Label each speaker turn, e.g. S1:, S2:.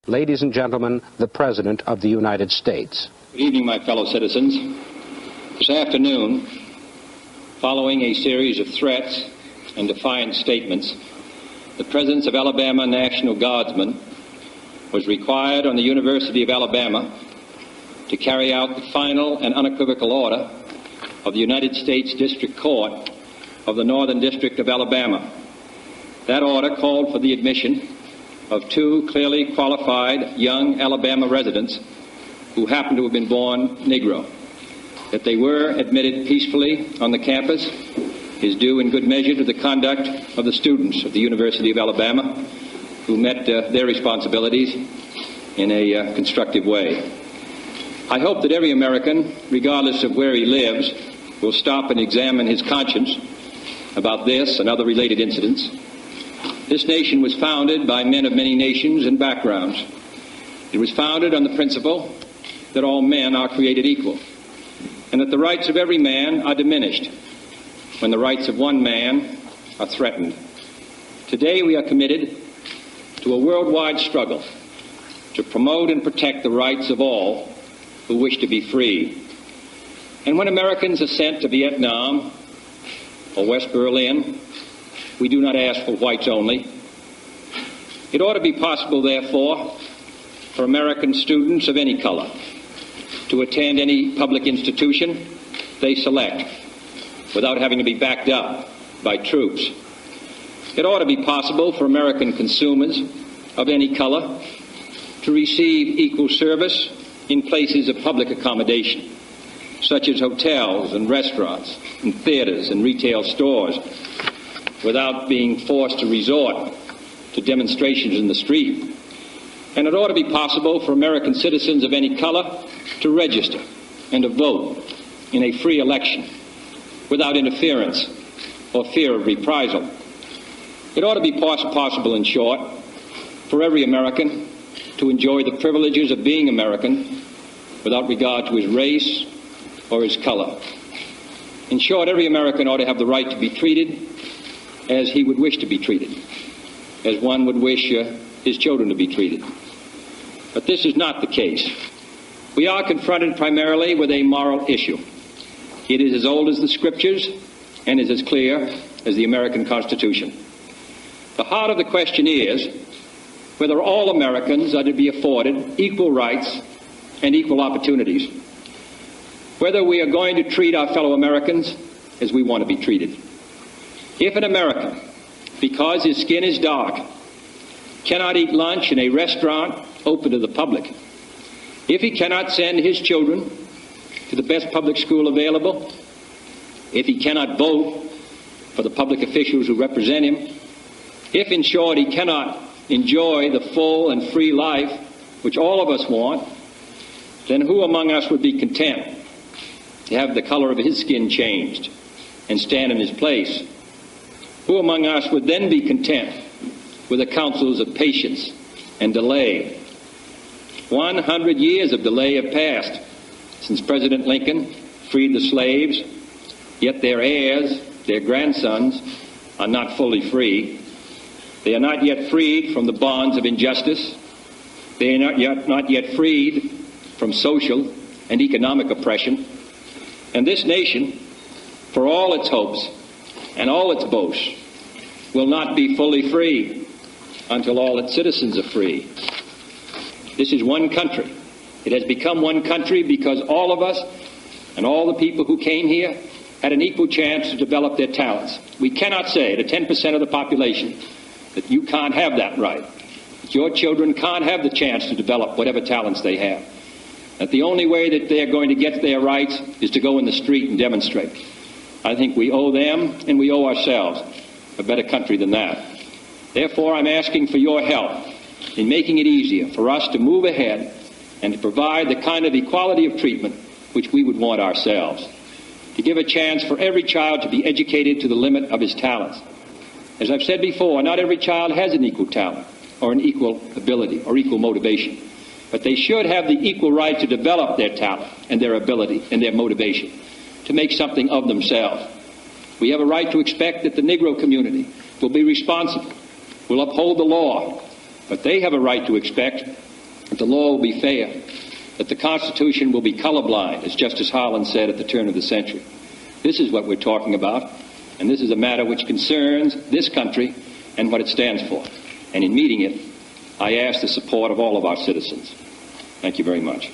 S1: Ladies and gentlemen, the President of the United States.
S2: Good evening, my fellow citizens. This afternoon, following a series of threats and defiant statements, the presence of Alabama National Guardsmen was required on the University of Alabama to carry out the final and unequivocal order of the United States District Court of the Northern District of Alabama. That order called for the admission of two clearly qualified young Alabama residents who happened to have been born Negro. That they were admitted peacefully on the campus is due in good measure to the conduct of the students of the University of Alabama who met their responsibilities in a constructive way. I hope that every American, regardless of where he lives, will stop and examine his conscience about this and other related incidents. This nation was founded by men of many nations and backgrounds. It was founded on the principle that all men are created equal, and that the rights of every man are diminished when the rights of one man are threatened. Today we are committed to a worldwide struggle to promote and protect the rights of all who wish to be free. And when Americans are sent to Vietnam or West Berlin, we do not ask for whites only. It ought to be possible, therefore, for American students of any color to attend any public institution they select without having to be backed up by troops. It ought to be possible for American consumers of any color to receive equal service in places of public accommodation, such as hotels and restaurants and theaters and retail stores, without being forced to resort to demonstrations in the street. And it ought to be possible for American citizens of any color to register and to vote in a free election without interference or fear of reprisal. It ought to be possible, in short, for every American to enjoy the privileges of being American without regard to his race or his color. In short, every American ought to have the right to be treated as he would wish to be treated, as one would wish his children to be treated. But this is not the case. We are confronted primarily with a moral issue. It is as old as the Scriptures and is as clear as the American Constitution. The heart of the question is whether all Americans are to be afforded equal rights and equal opportunities, whether we are going to treat our fellow Americans as we want to be treated. If an American, because his skin is dark, cannot eat lunch in a restaurant open to the public, if he cannot send his children to the best public school available, if he cannot vote for the public officials who represent him, if, in short, he cannot enjoy the full and free life which all of us want, then who among us would be content to have the color of his skin changed and stand in his place? Who among us would then be content with the counsels of patience and delay? 100 years of delay have passed since President Lincoln freed the slaves, yet their heirs, their grandsons, are not fully free. They are not yet freed from the bonds of injustice. They are not yet freed from social and economic oppression. And this nation, for all its hopes and all its boasts, will not be fully free until all its citizens are free. This is one country. It has become one country because all of us and all the people who came here had an equal chance to develop their talents. We cannot say to 10% of the population that you can't have that right, that your children can't have the chance to develop whatever talents they have, that the only way that they're going to get their rights is to go in the street and demonstrate. I think we owe them and we owe ourselves a better country than that. Therefore, I'm asking for your help in making it easier for us to move ahead and to provide the kind of equality of treatment which we would want ourselves, to give a chance for every child to be educated to the limit of his talents. As I've said before, not every child has an equal talent or an equal ability or equal motivation, but they should have the equal right to develop their talent and their ability and their motivation to make something of themselves. We have a right to expect that the Negro community will be responsible, will uphold the law, but they have a right to expect that the law will be fair, that the Constitution will be colorblind, as Justice Harlan said at the turn of the century. This is what we're talking about, and this is a matter which concerns this country and what it stands for. And in meeting it, I ask the support of all of our citizens. Thank you very much.